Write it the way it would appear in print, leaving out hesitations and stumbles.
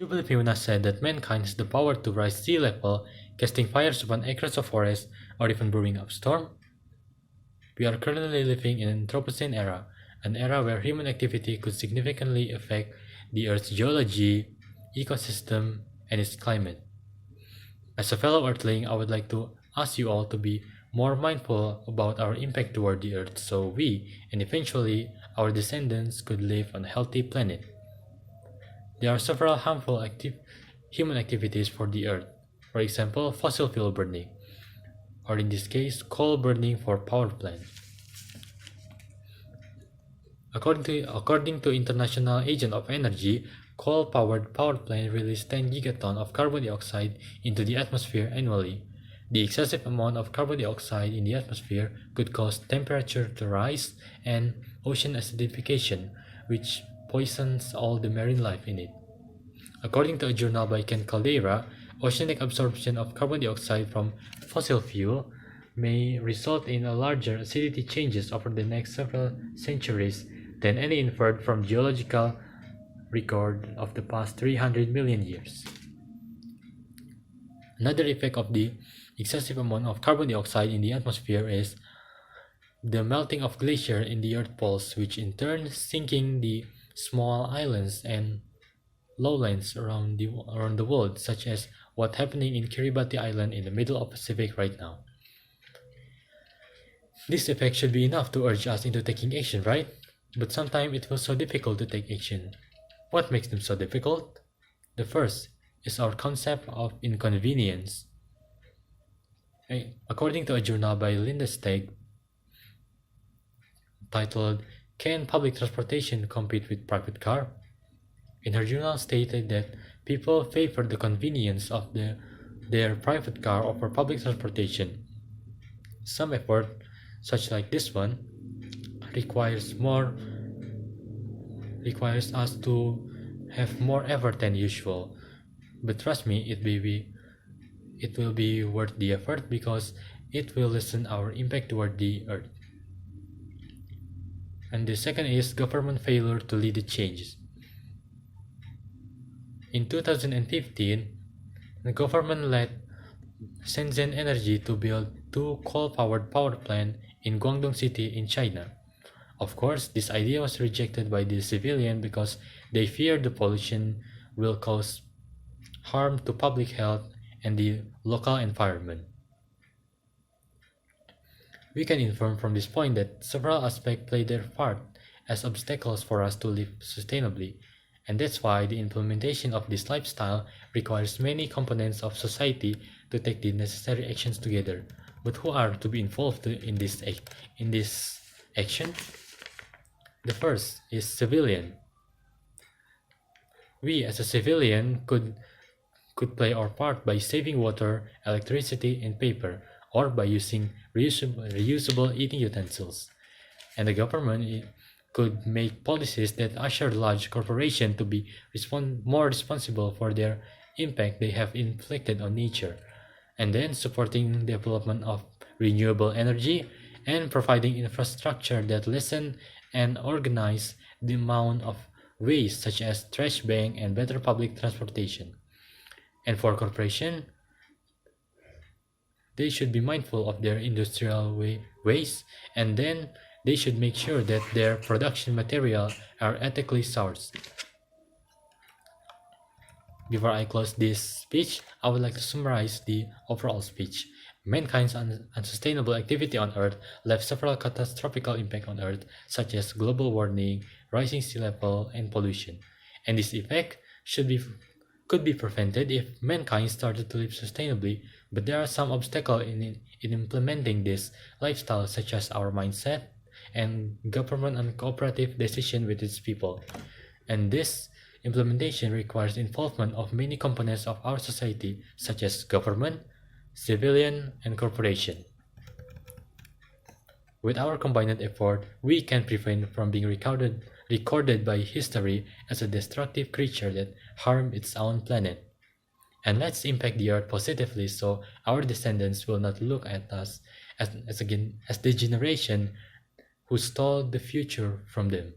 You believe Fiona said that mankind has the power to rise sea level, casting fires upon acres of forest, or even brewing up storm? We are currently living in an Anthropocene era, an era where human activity could significantly affect the Earth's geology, ecosystem, and its climate. As a fellow Earthling, I would like to ask you all to be more mindful about our impact toward the Earth so we, and eventually our descendants, could live on a healthy planet. There are several harmful human activities for the Earth, for example, fossil fuel burning, or in this case, coal burning for power plant. According to International Agent of Energy, coal-powered power plant release 10 gigaton of carbon dioxide into the atmosphere annually. The excessive amount of carbon dioxide in the atmosphere could cause temperature to rise and ocean acidification, which poisons all the marine life in it. According to a journal by Ken Caldera, oceanic absorption of carbon dioxide from fossil fuel may result in a larger acidity changes over the next several centuries than any inferred from geological record of the past 300 million years. Another effect of the excessive amount of carbon dioxide in the atmosphere is the melting of glaciers in the Earth poles, which in turn sinking the small islands and lowlands around the world, such as what's happening in Kiribati Island in the middle of the Pacific right now. This effect should be enough to urge us into taking action, right? But sometimes it feels so difficult to take action. What makes them so difficult? The first is our concept of inconvenience. According to a journal by Linda Steg titled "Can Public Transportation Compete with Private Car?" In her journal stated that people favor the convenience of their private car over public transportation. Some effort, such like this one, requires us to have more effort than usual. But trust me, it will be worth the effort because it will lessen our impact toward the Earth. And the second is government failure to lead the changes. In 2015, the government led Shenzhen Energy to build 2 coal-powered power plants in Guangdong City in China. Of course, this idea was rejected by the civilian because they fear the pollution will cause harm to public health and the local environment. We can infer from this point that several aspects play their part as obstacles for us to live sustainably, and that's why the implementation of this lifestyle requires many components of society to take the necessary actions together. But who are to be involved in this action? The first is civilian. We as a civilian could play our part by saving water, electricity, and paper, or by using reusable eating utensils. And the government could make policies that usher large corporations to be more responsible for their impact they have inflicted on nature, and then supporting development of renewable energy and providing infrastructure that lessen and organize the amount of waste such as trash bank and better public transportation. And for corporations, they should be mindful of their industrial waste, and then they should make sure that their production materials are ethically sourced. Before I close this speech, I would like to summarize the overall speech. Mankind's unsustainable activity on Earth left several catastrophic impacts on Earth, such as global warming, rising sea level, and pollution. And this effect could be prevented if mankind started to live sustainably, but there are some obstacles in implementing this lifestyle, such as our mindset and government and cooperative decision with its people. And this implementation requires involvement of many components of our society, such as government, civilian, and corporation. With our combined effort, we can prevent from being recorded by history as a destructive creature that harmed its own planet. And let's impact the Earth positively so our descendants will not look at us as the generation who stole the future from them.